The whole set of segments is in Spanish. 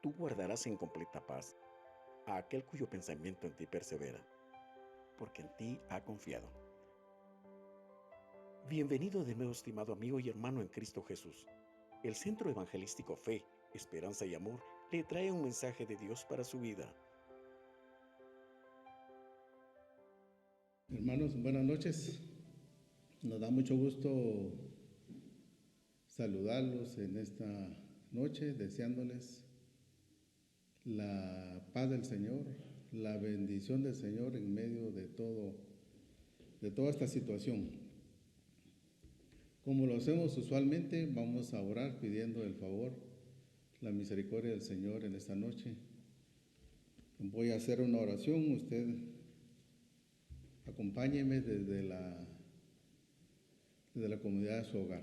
tú guardarás en completa paz a aquel cuyo pensamiento en ti persevera, porque en ti ha confiado. Bienvenido de nuevo, estimado amigo y hermano en Cristo Jesús. El Centro Evangelístico Fe, Esperanza y Amor le trae un mensaje de Dios para su vida. Hermanos, buenas noches. Nos da mucho gusto saludarlos en esta noche, deseándoles la paz del Señor, la bendición del Señor en medio de toda esta situación. Como lo hacemos usualmente, vamos a orar pidiendo el favor, la misericordia del Señor en esta noche. Voy a hacer una oración, usted acompáñeme desde la comunidad de su hogar.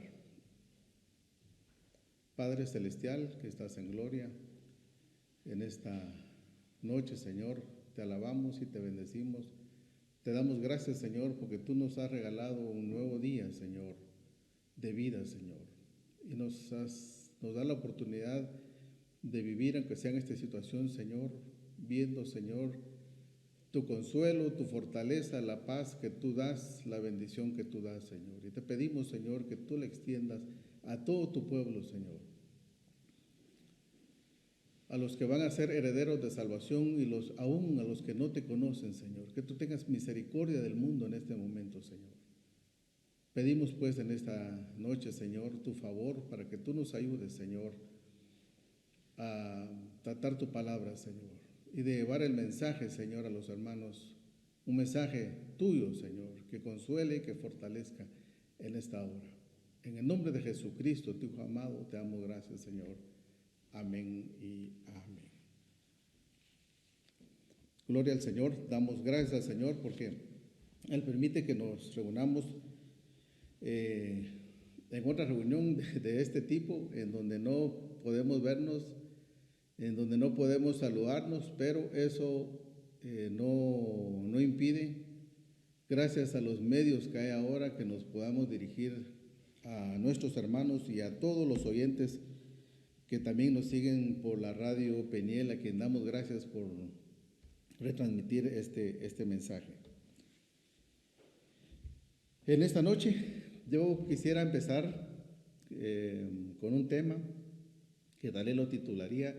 Padre Celestial, que estás en gloria, en esta noche, Señor, te alabamos y te bendecimos. Te damos gracias, Señor, porque tú nos has regalado un nuevo día, Señor, de vida, Señor. Y nos da la oportunidad de vivir, aunque sea en esta situación, Señor, viendo, Señor, tu consuelo, tu fortaleza, la paz que tú das, la bendición que tú das, Señor. Y te pedimos, Señor, que tú le extiendas a todo tu pueblo, Señor. A los que van a ser herederos de salvación y aún a los que no te conocen, Señor. Que tú tengas misericordia del mundo en este momento, Señor. Pedimos pues en esta noche, Señor, tu favor para que tú nos ayudes, Señor, a tratar tu palabra, Señor, y de llevar el mensaje, Señor, a los hermanos, un mensaje tuyo, Señor, que consuele y que fortalezca en esta hora. En el nombre de Jesucristo, tu Hijo amado, te damos gracias, Señor. Amén y amén. Gloria al Señor, damos gracias al Señor porque Él permite que nos reunamos en otra reunión de este tipo, en donde no podemos vernos, en donde no podemos saludarnos, pero eso no impide, gracias a los medios que hay ahora, que nos podamos dirigir a nuestros hermanos y a todos los oyentes que también nos siguen por la radio Peniel, a quien damos gracias por retransmitir este mensaje. En esta noche yo quisiera empezar con un tema que tal vez lo titularía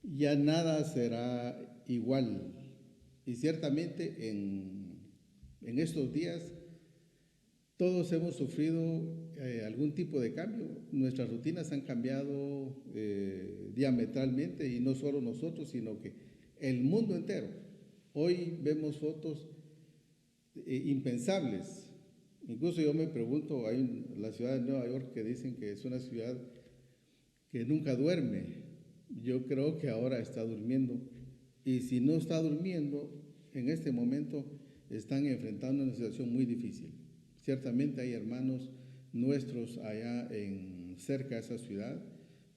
"Ya nada será igual". Y ciertamente en estos días todos hemos sufrido algún tipo de cambio. Nuestras rutinas han cambiado diametralmente, y no solo nosotros, sino que el mundo entero. Hoy vemos fotos impensables. Incluso yo me pregunto, hay la ciudad de Nueva York que dicen que es una ciudad que nunca duerme. Yo creo que ahora está durmiendo. Y si no está durmiendo, en este momento están enfrentando una situación muy difícil. Ciertamente hay hermanos nuestros allá cerca de esa ciudad.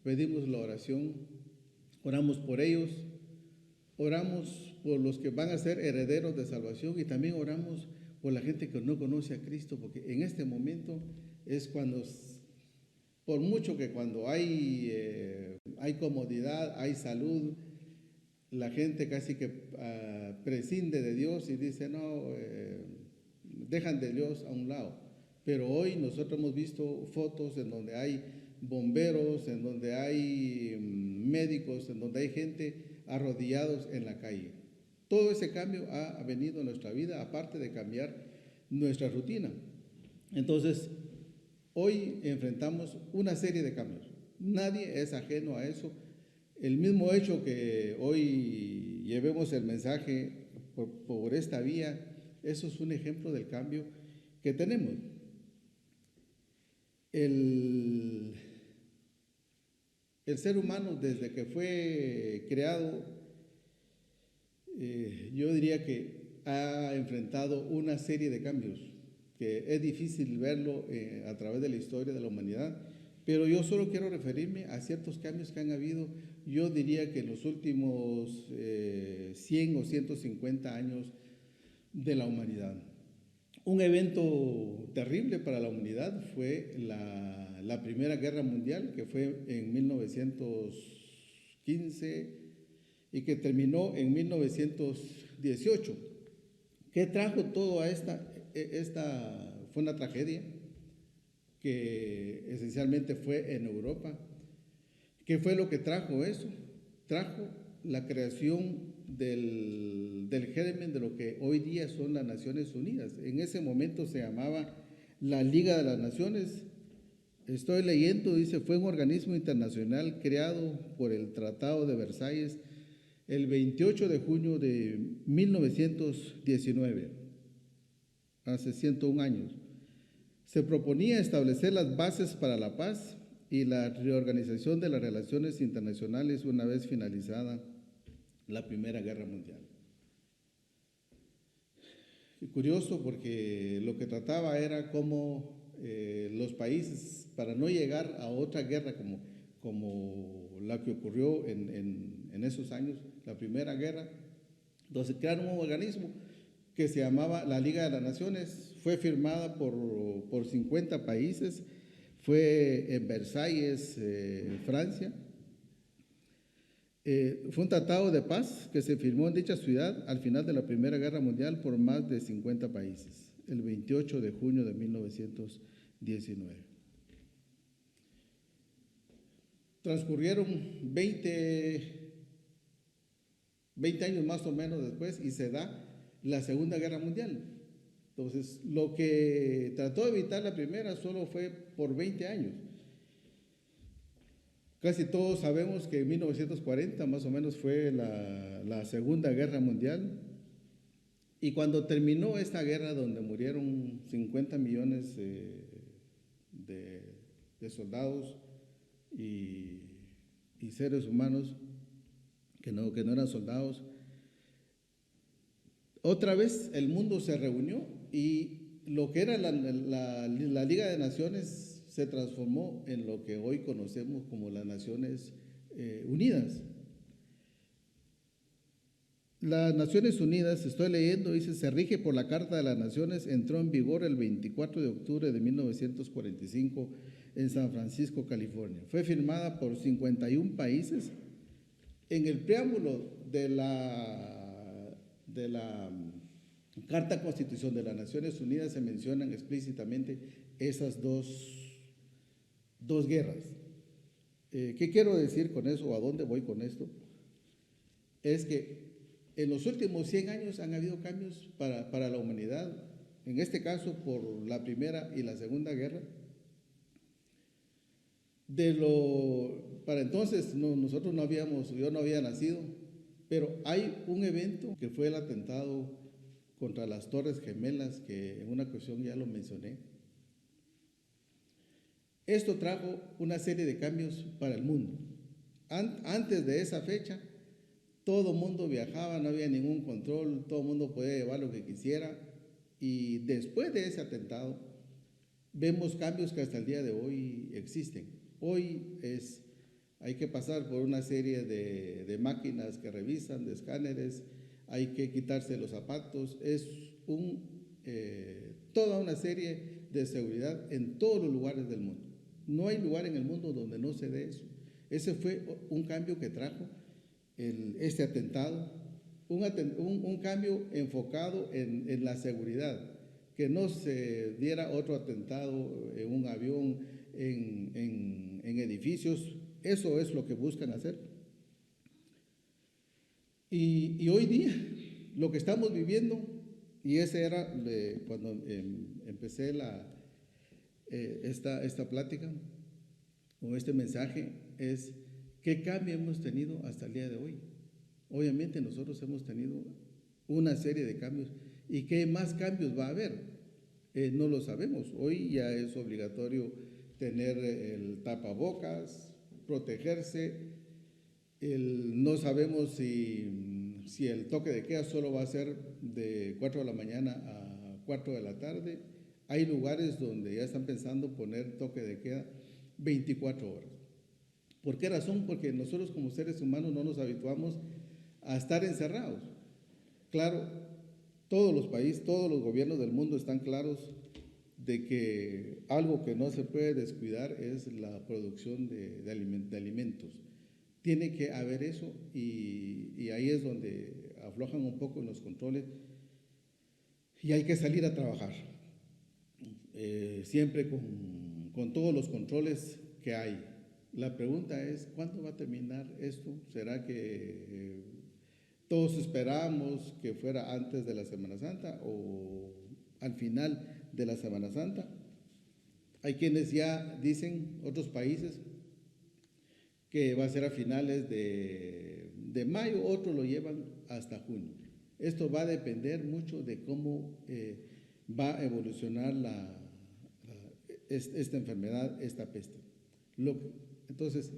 Pedimos la oración, oramos por ellos, oramos por los que van a ser herederos de salvación, y también oramos por la gente que no conoce a Cristo, porque en este momento es cuando, por mucho que cuando hay comodidad, hay salud, la gente casi que prescinde de Dios y dice, no, dejan de Dios a un lado. Pero hoy nosotros hemos visto fotos en donde hay bomberos, en donde hay médicos, en donde hay gente arrodillados en la calle. Todo ese cambio ha venido en nuestra vida, aparte de cambiar nuestra rutina. Entonces, hoy enfrentamos una serie de cambios. Nadie es ajeno a eso. El mismo hecho que hoy llevemos el mensaje por esta vía, eso es un ejemplo del cambio que tenemos. El ser humano, desde que fue creado, yo diría que ha enfrentado una serie de cambios que es difícil verlo a través de la historia de la humanidad, pero yo solo quiero referirme a ciertos cambios que han habido. Yo diría que en los últimos 100 o 150 años de la humanidad. Un evento terrible para la humanidad fue la Primera Guerra Mundial, que fue en 1915, 15 y que terminó en 1918. ¿Qué trajo todo a esta? Fue una tragedia que esencialmente fue en Europa. ¿Qué fue lo que trajo eso? Trajo la creación del germen de lo que hoy día son las Naciones Unidas. En ese momento se llamaba la Liga de las Naciones. Estoy leyendo, dice, fue un organismo internacional creado por el Tratado de Versalles el 28 de junio de 1919, hace 101 años. Se proponía establecer las bases para la paz y la reorganización de las relaciones internacionales una vez finalizada la Primera Guerra Mundial. Y curioso porque lo que trataba era cómo los países, para no llegar a otra guerra como la que ocurrió en esos años, la Primera Guerra, entonces crearon un organismo que se llamaba la Liga de las Naciones, fue firmada por 50 países, fue en Versalles, Francia. Fue un tratado de paz que se firmó en dicha ciudad al final de la Primera Guerra Mundial por más de 50 países, el 28 de junio de 1919. Transcurrieron 20 años más o menos después y se da la Segunda Guerra Mundial. Entonces, lo que trató de evitar la primera solo fue por 20 años. Casi todos sabemos que en 1940 más o menos fue la Segunda Guerra Mundial, y cuando terminó esta guerra donde murieron 50 millones de soldados y seres humanos que no eran soldados, otra vez el mundo se reunió y lo que era la Liga de Naciones se transformó en lo que hoy conocemos como las Naciones Unidas. Las Naciones Unidas, estoy leyendo, dice, se rige por la Carta de las Naciones, entró en vigor el 24 de octubre de 1945 en San Francisco, California. Fue firmada por 51 países. En el preámbulo de la Carta Constitución de las Naciones Unidas se mencionan explícitamente esas dos guerras. ¿Qué quiero decir con eso o a dónde voy con esto? Es que en los últimos 100 años han habido cambios para la humanidad, en este caso por la Primera y la Segunda Guerra. Para entonces nosotros yo no había nacido, pero hay un evento que fue el atentado contra las Torres Gemelas, que en una ocasión ya lo mencioné. Esto trajo una serie de cambios para el mundo. Antes de esa fecha, todo el mundo viajaba, no había ningún control, todo el mundo podía llevar lo que quisiera, y después de ese atentado vemos cambios que hasta el día de hoy existen. Hoy hay que pasar por una serie de máquinas que revisan, de escáneres, hay que quitarse los zapatos, es toda una serie de seguridad en todos los lugares del mundo. No hay lugar en el mundo donde no se dé eso. Ese fue un cambio que trajo este atentado, un cambio enfocado en la seguridad, que no se diera otro atentado en un avión, en edificios. Eso es lo que buscan hacer. Y hoy día, lo que estamos viviendo, y ese era cuando empecé esta plática o este mensaje, es qué cambio hemos tenido hasta el día de hoy. Obviamente nosotros hemos tenido una serie de cambios, y qué más cambios va a haber, no lo sabemos. Hoy ya es obligatorio tener el tapabocas, protegerse. No sabemos si el toque de queda solo va a ser de 4 de la mañana a 4 de la tarde. Hay lugares donde ya están pensando poner toque de queda 24 horas. ¿Por qué razón? Porque nosotros como seres humanos no nos habituamos a estar encerrados. Claro, todos los países, todos los gobiernos del mundo están claros de que algo que no se puede descuidar es la producción de alimentos. tiene que haber eso y ahí es donde aflojan un poco en los controles y hay que salir a trabajar, siempre con todos los controles que hay. La pregunta es, ¿cuándo va a terminar esto? ¿Será que todos esperábamos que fuera antes de la Semana Santa o al final de la Semana Santa? Hay quienes ya dicen, otros países, que va a ser a finales de mayo, otros lo llevan hasta junio. Esto va a depender mucho de cómo va a evolucionar esta enfermedad, esta peste. Entonces,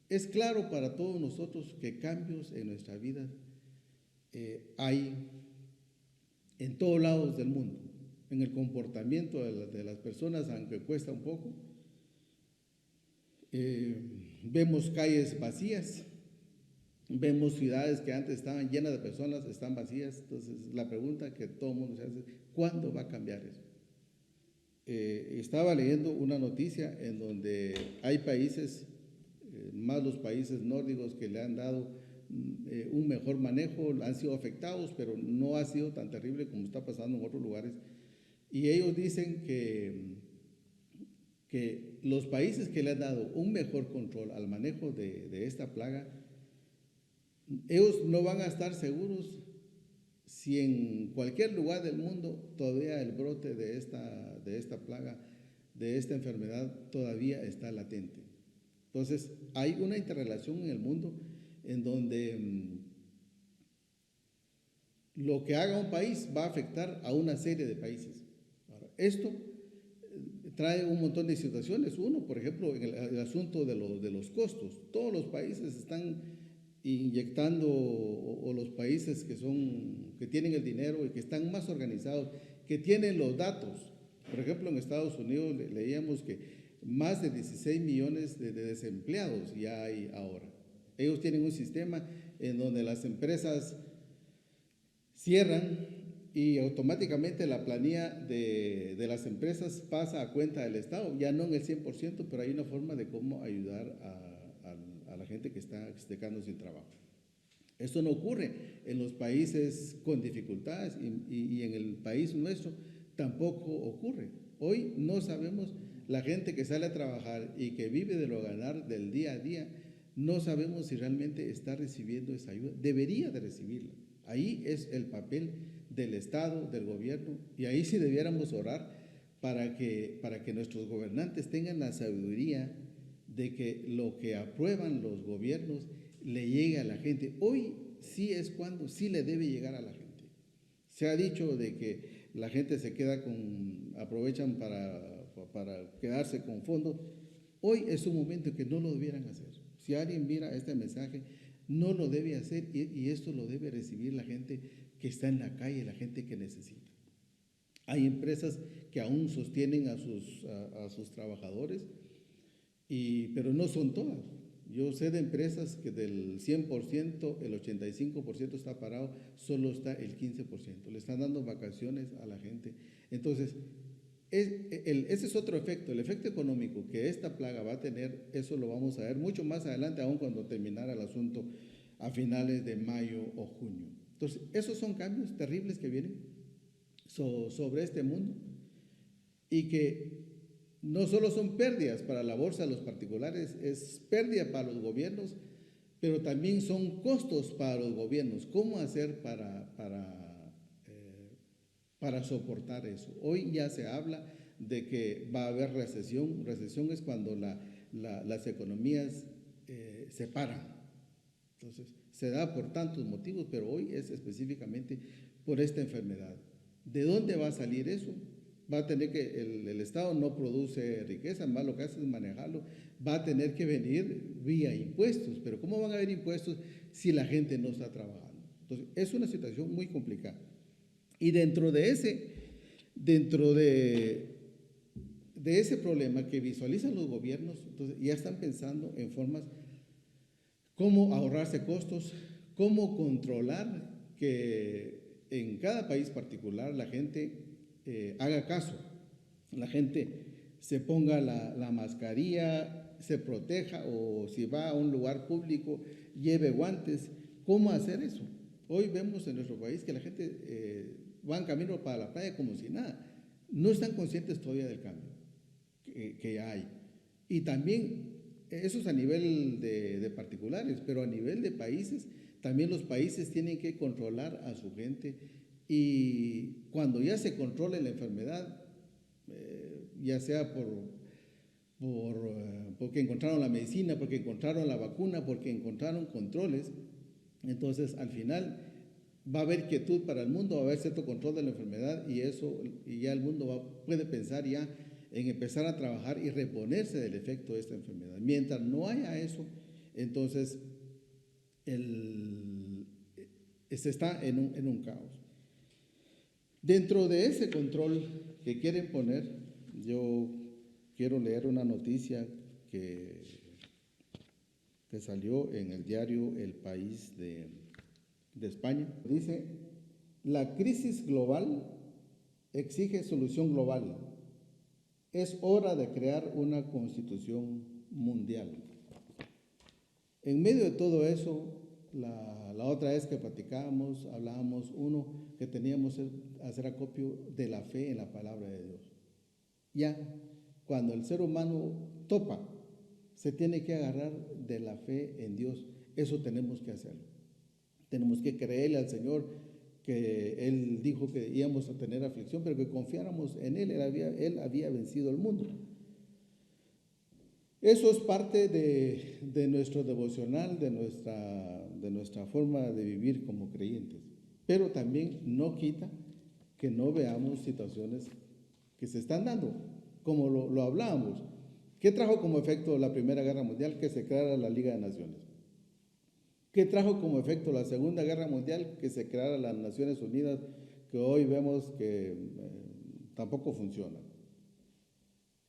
es claro para todos nosotros que cambios en nuestra vida hay en todos lados del mundo, en el comportamiento de las personas, aunque cuesta un poco. Vemos calles vacías, vemos ciudades que antes estaban llenas de personas, están vacías. Entonces, la pregunta que todo el mundo se hace es, ¿cuándo va a cambiar eso? Estaba leyendo una noticia en donde hay países, más los países nórdicos, que le han dado un mejor manejo, han sido afectados, pero no ha sido tan terrible como está pasando en otros lugares. Y ellos dicen que los países que le han dado un mejor control al manejo de esta plaga, ellos no van a estar seguros si en cualquier lugar del mundo todavía el brote de esta plaga, de esta enfermedad, todavía está latente. Entonces, hay una interrelación en el mundo en donde lo que haga un país va a afectar a una serie de países. Ahora, esto trae un montón de situaciones. Uno, por ejemplo, en el asunto de los costos. Todos los países están inyectando, o los países que tienen el dinero y que están más organizados, que tienen los datos. Por ejemplo, en Estados Unidos leíamos que más de 16 millones de desempleados ya hay ahora. Ellos tienen un sistema en donde las empresas cierran y automáticamente la planilla de las empresas pasa a cuenta del Estado, ya no en el 100%, pero hay una forma de cómo ayudar a la gente que está quedando sin trabajo. Esto no ocurre en los países con dificultades y en el país nuestro tampoco ocurre. Hoy no sabemos, la gente que sale a trabajar y que vive de lo ganar del día a día, no sabemos si realmente está recibiendo esa ayuda. Debería de recibirla. Ahí es el papel del Estado, del gobierno, y ahí sí debiéramos orar para que nuestros gobernantes tengan la sabiduría de que lo que aprueban los gobiernos le llegue a la gente. Hoy sí es cuando sí le debe llegar a la gente. Se ha dicho de que la gente se queda aprovechan para quedarse con fondos. Hoy es un momento que no lo debieran hacer. Si alguien mira este mensaje, no lo debe hacer y esto lo debe recibir la gente que está en la calle, la gente que necesita. Hay empresas que aún sostienen a sus trabajadores, pero no son todas. Yo sé de empresas que del 100%, el 85% está parado, solo está el 15%. Le están dando vacaciones a la gente. Entonces, ese es otro efecto, el efecto económico que esta plaga va a tener. Eso lo vamos a ver mucho más adelante, aún cuando terminara el asunto a finales de mayo o junio. Entonces, esos son cambios terribles que vienen sobre este mundo y que no solo son pérdidas para la bolsa de los particulares, es pérdida para los gobiernos, pero también son costos para los gobiernos. ¿Cómo hacer para soportar eso? Hoy ya se habla de que va a haber recesión. Recesión es cuando las economías se paran. Entonces, se da por tantos motivos, pero hoy es específicamente por esta enfermedad. ¿De dónde va a salir eso? Va a tener que, el Estado no produce riqueza, más lo que hace es manejarlo, va a tener que venir vía impuestos, pero ¿cómo van a haber impuestos si la gente no está trabajando? Entonces, es una situación muy complicada. Y dentro de ese problema que visualizan los gobiernos, entonces ya están pensando en formas cómo ahorrarse costos, cómo controlar que en cada país particular la gente haga caso, la gente se ponga la mascarilla, se proteja, o si va a un lugar público, lleve guantes. ¿Cómo hacer eso? Hoy vemos en nuestro país que la gente va en camino para la playa como si nada. No están conscientes todavía del cambio que hay. Y también, eso es a nivel de particulares, pero a nivel de países, también los países tienen que controlar a su gente. Y cuando ya se controle la enfermedad, ya sea porque encontraron la medicina, porque encontraron la vacuna, porque encontraron controles, entonces al final va a haber quietud para el mundo, va a haber cierto control de la enfermedad, y ya el mundo puede pensar ya en empezar a trabajar y reponerse del efecto de esta enfermedad. Mientras no haya eso, entonces se está en un caos. Dentro de ese control que quieren poner, yo quiero leer una noticia que salió en el diario El País de España. Dice: la crisis global exige solución global. Es hora de crear una constitución mundial. En medio de todo eso, la otra vez que platicábamos, hablábamos, que teníamos que hacer acopio de la fe en la palabra de Dios. Ya, cuando el ser humano topa, se tiene que agarrar de la fe en Dios. Eso tenemos que hacerlo. Tenemos que creerle al Señor, que Él dijo que íbamos a tener aflicción, pero que confiáramos en Él. Él había vencido el mundo. Eso es parte de nuestro devocional, de nuestra forma de vivir como creyentes. Pero también no quita que no veamos situaciones que se están dando, como lo hablábamos. ¿Qué trajo como efecto la Primera Guerra Mundial? Que se creara la Liga de Naciones. ¿Qué trajo como efecto la Segunda Guerra Mundial? Que se creara las Naciones Unidas, que hoy vemos que tampoco funciona.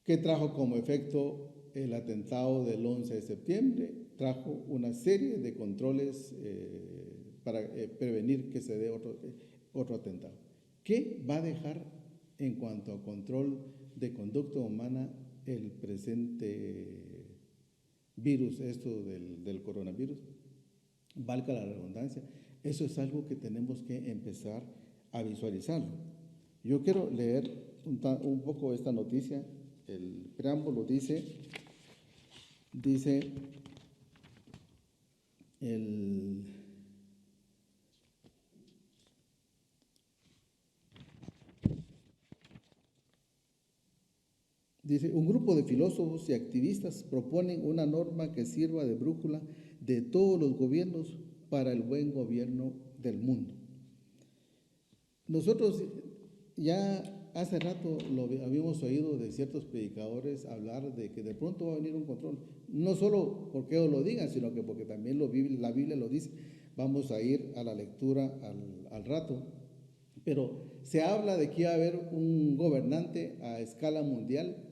¿Qué trajo como efecto el atentado del 11 de septiembre? Trajo una serie de controles para prevenir que se dé otro atentado. ¿Qué va a dejar en cuanto a control de conducta humana el presente virus, esto del coronavirus? Valga la redundancia. Eso es algo que tenemos que empezar a visualizarlo. Yo quiero leer un poco esta noticia. El preámbulo dice un grupo de filósofos y activistas proponen una norma que sirva de brújula de todos los gobiernos para el buen gobierno del mundo. Nosotros ya hace rato lo habíamos oído de ciertos predicadores hablar de que de pronto va a venir un control, no solo porque ellos lo digan, sino que porque también la Biblia lo dice. Vamos a ir a la lectura al rato, pero se habla de que iba a haber un gobernante a escala mundial.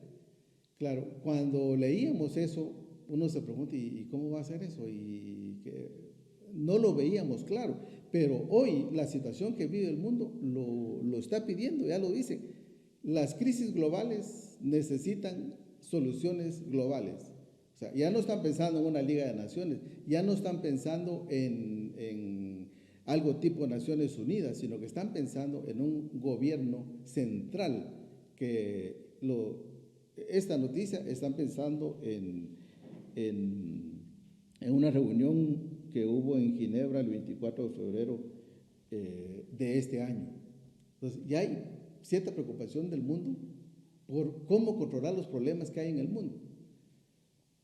Claro, cuando leíamos eso, uno se pregunta, ¿y cómo va a ser eso? Y que no lo veíamos claro, pero hoy la situación que vive el mundo lo está pidiendo, ya lo dice. Las crisis globales necesitan soluciones globales. O sea, ya no están pensando en una Liga de Naciones, ya no están pensando en algo tipo Naciones Unidas, sino que están pensando en un gobierno central. Esta noticia están pensando en una reunión que hubo en Ginebra el 24 de febrero de este año. Entonces, ya hay cierta preocupación del mundo por cómo controlar los problemas que hay en el mundo.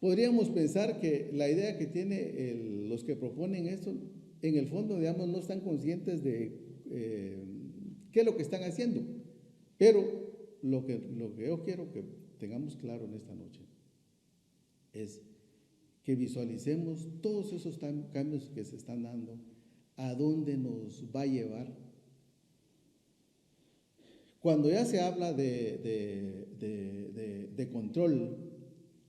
Podríamos pensar que la idea que tienen los que proponen esto, en el fondo, digamos, no están conscientes de qué es lo que están haciendo. Pero lo que yo quiero que tengamos claro en esta noche es que visualicemos todos esos cambios que se están dando, a dónde nos va a llevar. Cuando ya se habla de control,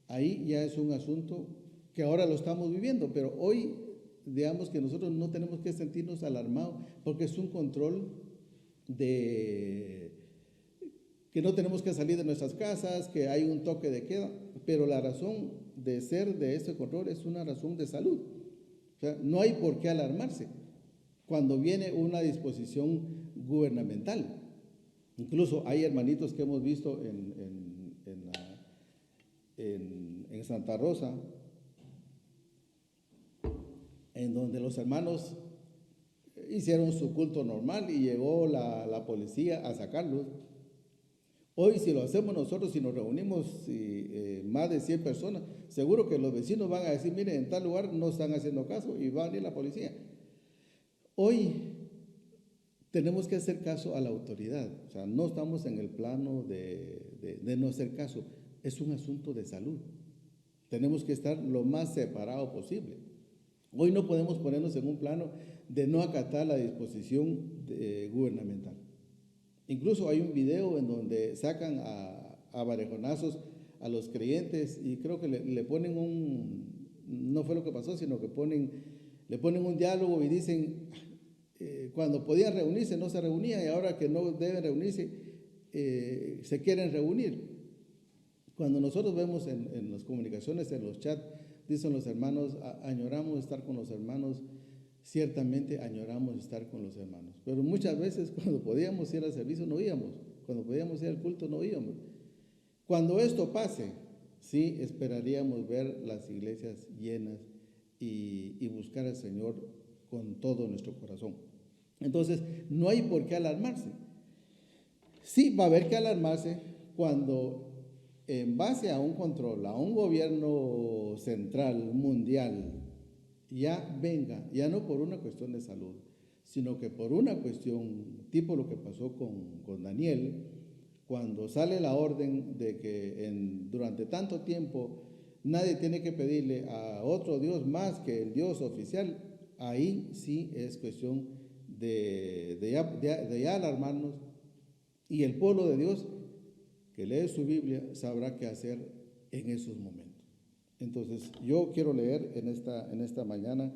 ahí ya es un asunto que ahora lo estamos viviendo, pero hoy, digamos que nosotros no tenemos que sentirnos alarmados, porque es un control que que no tenemos que salir de nuestras casas, que hay un toque de queda, pero la razón de ser de este control es una razón de salud. O sea, no hay por qué alarmarse cuando viene una disposición gubernamental. Incluso hay hermanitos que hemos visto en Santa Rosa, en donde los hermanos hicieron su culto normal y llegó la policía a sacarlos. Hoy, si lo hacemos nosotros, si nos reunimos más de 100 personas, seguro que los vecinos van a decir, miren, en tal lugar no están haciendo caso y va a venir la policía. Hoy tenemos que hacer caso a la autoridad. O sea, no estamos en el plano de no hacer caso. Es un asunto de salud. Tenemos que estar lo más separado posible. Hoy no podemos ponernos en un plano de no acatar la disposición gubernamental. Incluso hay un video en donde sacan a varejonazos a los creyentes y creo que le ponen no fue lo que pasó, sino que le ponen un diálogo y dicen, cuando podían reunirse no se reunían y ahora que no deben reunirse, se quieren reunir. Cuando nosotros vemos en las comunicaciones, en los chats, dicen los hermanos, añoramos estar con los hermanos. Ciertamente añoramos estar con los hermanos, pero muchas veces cuando podíamos ir al servicio no íbamos, cuando podíamos ir al culto no íbamos. Cuando esto pase, sí esperaríamos ver las iglesias llenas y buscar al Señor con todo nuestro corazón. Entonces, no hay por qué alarmarse. Sí va a haber que alarmarse cuando, en base a un control, a un gobierno central, mundial, ya venga, ya no por una cuestión de salud, sino que por una cuestión tipo lo que pasó con Daniel, cuando sale la orden de que durante tanto tiempo nadie tiene que pedirle a otro Dios más que el Dios oficial, ahí sí es cuestión de ya alarmarnos, y el pueblo de Dios que lee su Biblia sabrá qué hacer en esos momentos. Entonces, yo quiero leer en esta mañana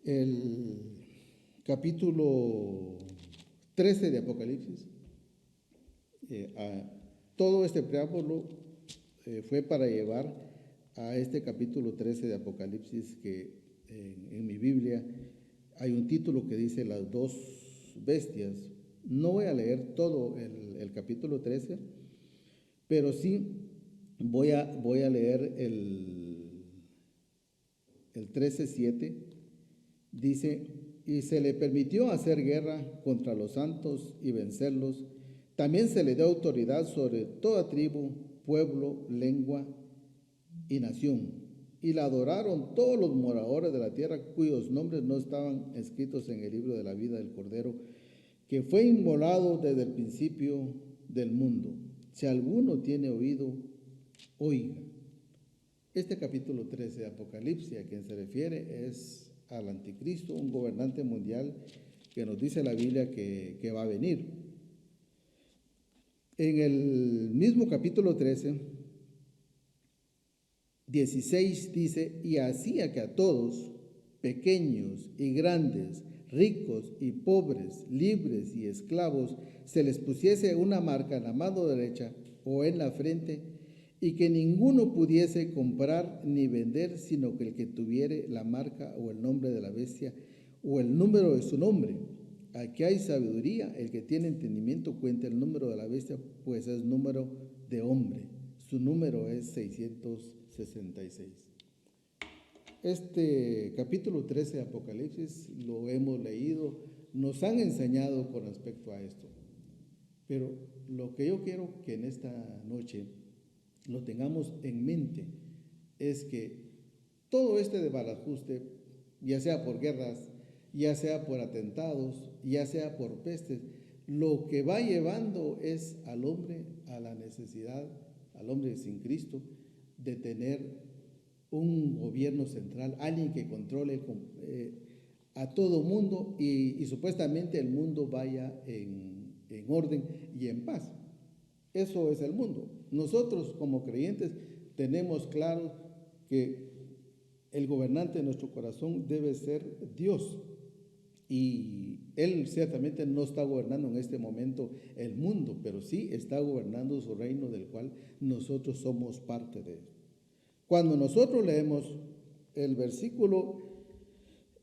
el capítulo 13 de Apocalipsis. Todo este preámbulo fue para llevar a este capítulo 13 de Apocalipsis, que en mi Biblia hay un título que dice las dos bestias. No voy a leer todo el capítulo 13, pero sí voy a leer el 13:7. Dice, y se le permitió hacer guerra contra los santos y vencerlos. También se le dio autoridad sobre toda tribu, pueblo, lengua y nación. Y la adoraron todos los moradores de la tierra cuyos nombres no estaban escritos en el libro de la vida del Cordero, que fue inmolado desde el principio del mundo. Si alguno tiene oído, oiga. Este capítulo 13 de Apocalipsis a quien se refiere es al anticristo, un gobernante mundial que nos dice la Biblia que va a venir. En el mismo capítulo 13, 16 dice, y hacía que a todos, pequeños y grandes, ricos y pobres, libres y esclavos, se les pusiese una marca en la mano derecha o en la frente, y que ninguno pudiese comprar ni vender, sino que el que tuviere la marca o el nombre de la bestia o el número de su nombre. Aquí hay sabiduría, el que tiene entendimiento cuenta el número de la bestia, pues es número de hombre. Su número es 666. Este capítulo 13 de Apocalipsis lo hemos leído, nos han enseñado con respecto a esto. Pero lo que yo quiero que en esta noche lo tengamos en mente es que todo este desbarajuste, ya sea por guerras, ya sea por atentados, ya sea por pestes, lo que va llevando es al hombre a la necesidad, al hombre sin Cristo, de tener un gobierno central, alguien que controle a todo mundo y supuestamente el mundo vaya en orden y en paz. Eso es el mundo. Nosotros como creyentes tenemos claro que el gobernante de nuestro corazón debe ser Dios. Y Él ciertamente no está gobernando en este momento el mundo, pero sí está gobernando su reino del cual nosotros somos parte de él. Cuando nosotros leemos el versículo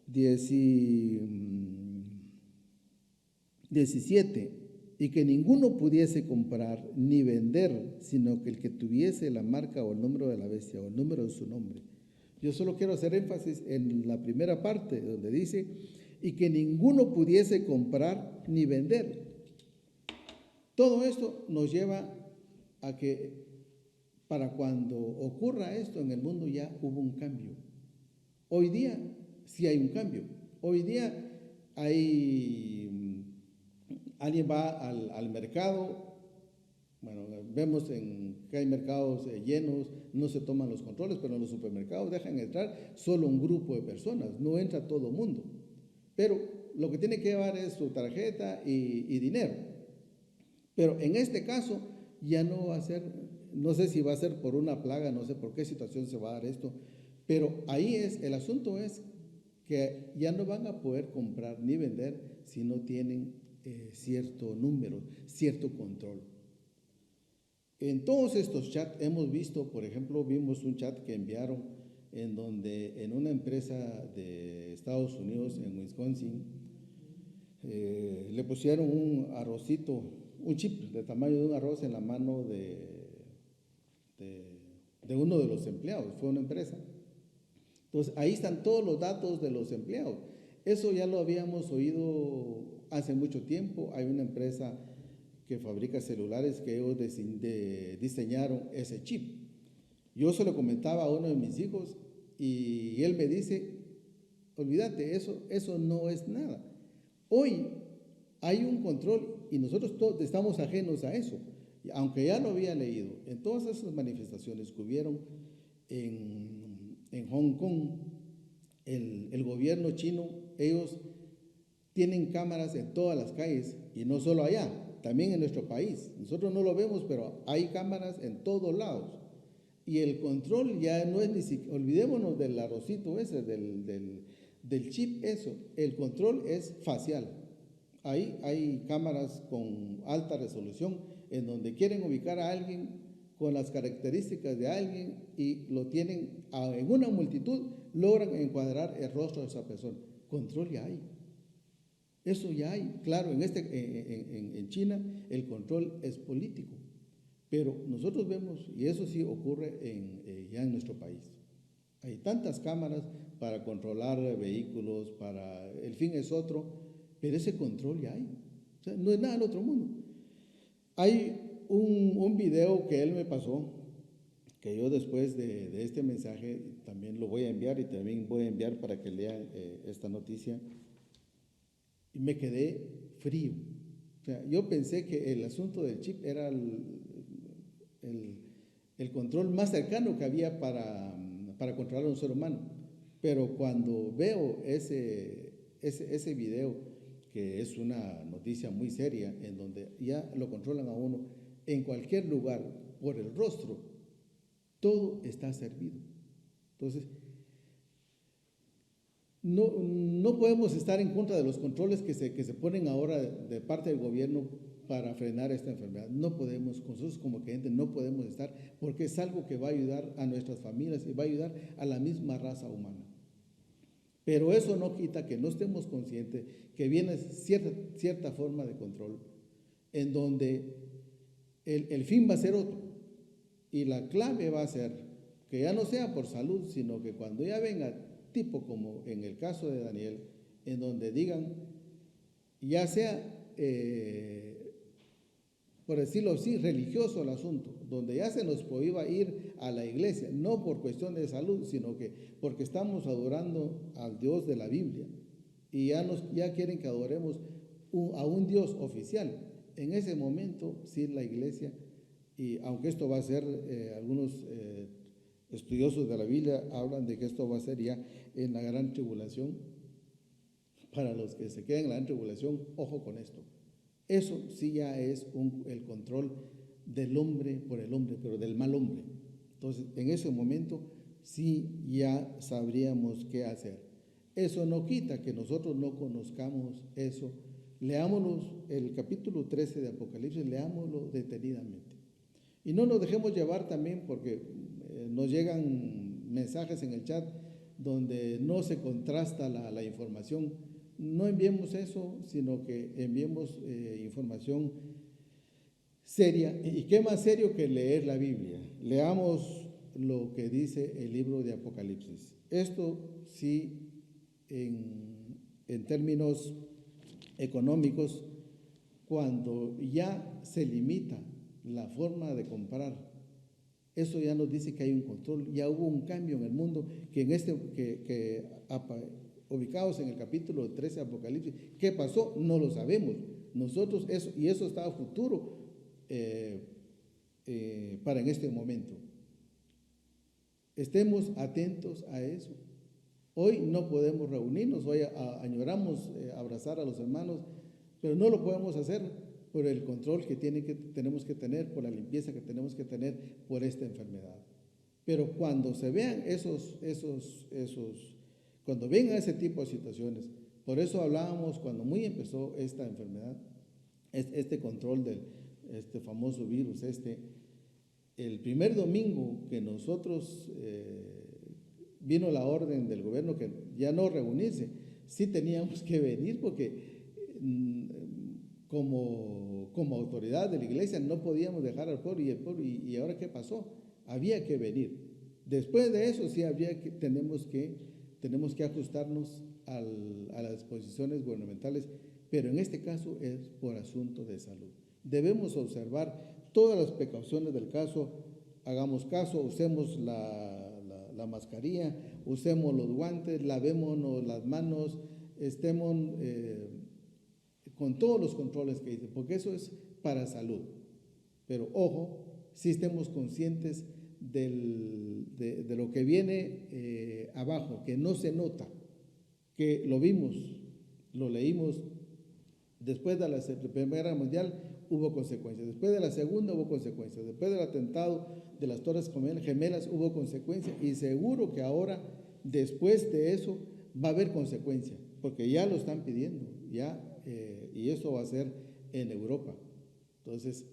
17, y que ninguno pudiese comprar ni vender, sino que el que tuviese la marca o el número de la bestia o el número de su nombre. Yo solo quiero hacer énfasis en la primera parte donde dice, y que ninguno pudiese comprar ni vender. Todo esto nos lleva a que para cuando ocurra esto en el mundo ya hubo un cambio. Hoy día sí hay un cambio. Hoy día alguien va al mercado. Bueno, vemos que hay mercados llenos, no se toman los controles, pero en los supermercados dejan entrar solo un grupo de personas, no entra todo el mundo. Pero lo que tiene que llevar es su tarjeta y dinero. Pero en este caso ya no va a ser, no sé si va a ser por una plaga, no sé por qué situación se va a dar esto, pero ahí el asunto es que ya no van a poder comprar ni vender si no tienen cierto número, cierto control. En todos estos chats hemos visto, por ejemplo, vimos un chat que enviaron en donde en una empresa de Estados Unidos, en Wisconsin, le pusieron un arrocito, un chip del tamaño de un arroz en la mano de uno de los empleados, fue una empresa. Entonces, ahí están todos los datos de los empleados. Eso ya lo habíamos oído hace mucho tiempo. Hay una empresa que fabrica celulares que ellos diseñaron ese chip. Yo se lo comentaba a uno de mis hijos y él me dice, olvídate, eso no es nada. Hoy hay un control y nosotros todos estamos ajenos a eso. Aunque ya lo había leído, en todas esas manifestaciones que hubieron en Hong Kong, el gobierno chino, ellos tienen cámaras en todas las calles y no solo allá, también en nuestro país. Nosotros no lo vemos, pero hay cámaras en todos lados. Y el control ya no es ni siquiera, olvidémonos del arrocito ese, del chip, eso. El control es facial. Ahí hay cámaras con alta resolución en donde quieren ubicar a alguien con las características de alguien y lo tienen en una multitud, logran encuadrar el rostro de esa persona. Control ya hay. Eso ya hay. Claro, en China el control es político, pero nosotros vemos, y eso sí ocurre ya en nuestro país. Hay tantas cámaras para controlar vehículos, el fin es otro, pero ese control ya hay. O sea, no es nada del otro mundo. Hay un video que él me pasó, que yo después de este mensaje también lo voy a enviar y también voy a enviar para que lean esta noticia. Y me quedé frío. O sea, yo pensé que el asunto del chip era el control más cercano que había para controlar a un ser humano. Pero cuando veo ese video, que es una noticia muy seria, en donde ya lo controlan a uno en cualquier lugar por el rostro, todo está servido. Entonces, no podemos estar en contra de los controles que se ponen ahora de parte del gobierno para frenar esta enfermedad. No podemos, nosotros como gente no podemos estar, porque es algo que va a ayudar a nuestras familias y va a ayudar a la misma raza humana. Pero eso no quita que no estemos conscientes que viene cierta forma de control en donde el fin va a ser otro y la clave va a ser que ya no sea por salud, sino que cuando ya venga tipo como en el caso de Daniel, en donde digan, ya sea, por decirlo así, religioso el asunto, donde ya se nos prohíba ir a la iglesia, no por cuestión de salud, sino que porque estamos adorando al Dios de la Biblia y ya quieren que adoremos a un Dios oficial. En ese momento, sí, la iglesia, y aunque esto va a ser, algunos estudiosos de la Biblia hablan de que esto va a ser ya en la gran tribulación. Para los que se queden en la gran tribulación, ojo con esto. Eso sí ya es el control del hombre por el hombre, pero del mal hombre. Entonces, en ese momento sí ya sabríamos qué hacer. Eso no quita que nosotros no conozcamos eso. Leámonos el capítulo 13 de Apocalipsis, leámoslo detenidamente. Y no nos dejemos llevar también porque nos llegan mensajes en el chat donde no se contrasta la información. No enviemos eso, sino que enviemos información seria. ¿Y qué más serio que leer la Biblia? Leamos lo que dice el libro de Apocalipsis. Esto sí, en términos económicos, cuando ya se limita la forma de comprar, eso ya nos dice que hay un control, ya hubo un cambio en el mundo, ubicados en el capítulo 13 de Apocalipsis. ¿Qué pasó? No lo sabemos. Nosotros, eso está a futuro para en este momento. Estemos atentos a eso. Hoy no podemos reunirnos, hoy añoramos abrazar a los hermanos, pero no lo podemos hacer por el control que tenemos que tener, por la limpieza que tenemos que tener por esta enfermedad. Pero cuando se vean cuando vengan ese tipo de situaciones, por eso hablábamos cuando muy empezó esta enfermedad, este control del famoso virus, el primer domingo que nosotros vino la orden del gobierno que ya no reunirse, sí teníamos que venir porque como autoridad de la iglesia no podíamos dejar al pueblo y ahora ¿qué pasó? Había que venir. Después de eso sí tenemos que ajustarnos a las disposiciones gubernamentales, pero en este caso es por asunto de salud. Debemos observar todas las precauciones del caso, hagamos caso, usemos la mascarilla, usemos los guantes, lavémonos las manos, estemos con todos los controles que dicen, porque eso es para salud. Pero ojo, si estemos conscientes de lo que viene abajo, que no se nota, que lo vimos, lo leímos, después de la Primera Guerra Mundial hubo consecuencias, después de la Segunda hubo consecuencias, después del atentado de las Torres Gemelas hubo consecuencias, y seguro que ahora, después de eso, va a haber consecuencias, porque ya lo están pidiendo, y eso va a ser en Europa. Entonces,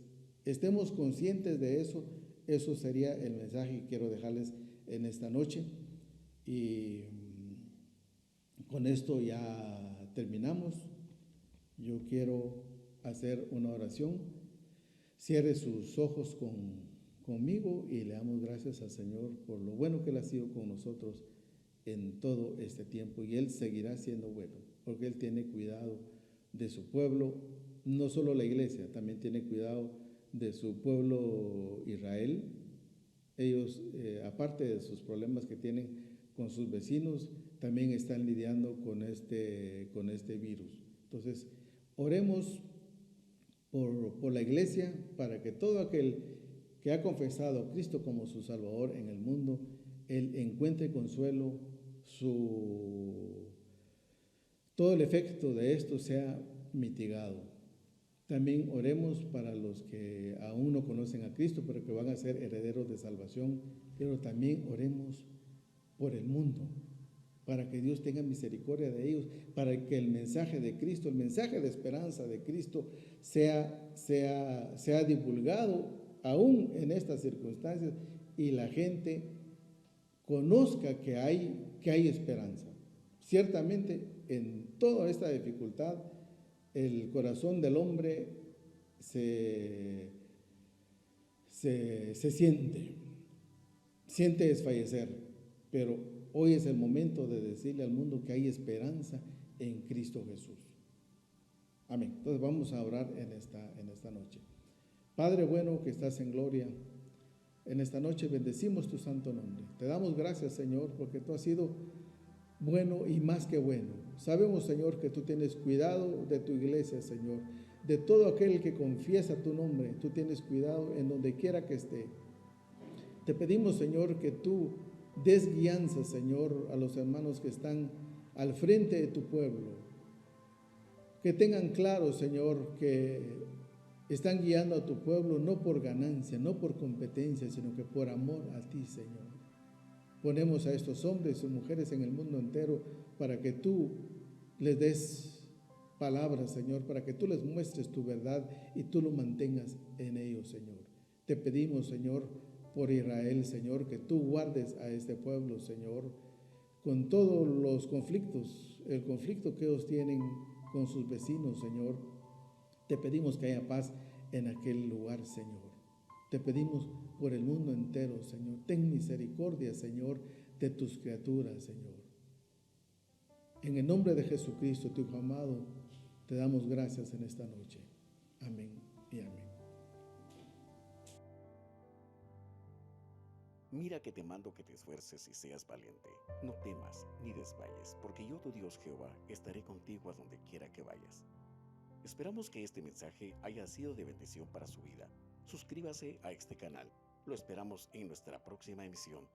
estemos conscientes de eso. Eso sería el mensaje que quiero dejarles en esta noche. Y con esto ya terminamos. Yo quiero hacer una oración. Cierre sus ojos conmigo y le damos gracias al Señor por lo bueno que Él ha sido con nosotros en todo este tiempo. Y Él seguirá siendo bueno, porque Él tiene cuidado de su pueblo, no solo la iglesia, también tiene cuidado de su pueblo Israel. Ellos, aparte de sus problemas que tienen con sus vecinos, también están lidiando con este virus. Entonces, oremos por la iglesia, para que todo aquel que ha confesado a Cristo como su Salvador en el mundo, él encuentre consuelo, todo el efecto de esto sea mitigado. También oremos para los que aún no conocen a Cristo, pero que van a ser herederos de salvación. Pero también oremos por el mundo, para que Dios tenga misericordia de ellos, para que el mensaje de Cristo, el mensaje de esperanza de Cristo sea divulgado aún en estas circunstancias, y la gente conozca que hay esperanza. Ciertamente, en toda esta dificultad, el corazón del hombre se siente desfallecer, pero hoy es el momento de decirle al mundo que hay esperanza en Cristo Jesús. Amén. Entonces vamos a orar en esta noche. Padre bueno que estás en gloria, en esta noche bendecimos tu santo nombre. Te damos gracias, Señor, porque tú has sido bueno y más que bueno. Sabemos, Señor, que tú tienes cuidado de tu iglesia, Señor, de todo aquel que confiesa tu nombre. Tú tienes cuidado en donde quiera que esté. Te pedimos, Señor, que tú des guianza, Señor, a los hermanos que están al frente de tu pueblo, que tengan claro, Señor, que están guiando a tu pueblo no por ganancia, no por competencia, sino que por amor a ti, Señor. Ponemos a estos hombres y mujeres en el mundo entero para que tú les des palabras, Señor, para que tú les muestres tu verdad y tú lo mantengas en ellos, Señor. Te pedimos, Señor, por Israel, Señor, que tú guardes a este pueblo, Señor, con todos los conflictos, el conflicto que ellos tienen con sus vecinos, Señor. Te pedimos que haya paz en aquel lugar, Señor. Te pedimos por el mundo entero, Señor. Ten misericordia, Señor, de tus criaturas, Señor. En el nombre de Jesucristo, tu Hijo amado, te damos gracias en esta noche. Amén y amén. Mira que te mando que te esfuerces y seas valiente. No temas ni desmayes, porque yo, tu Dios Jehová, estaré contigo a donde quiera que vayas. Esperamos que este mensaje haya sido de bendición para su vida. Suscríbase a este canal. Lo esperamos en nuestra próxima emisión.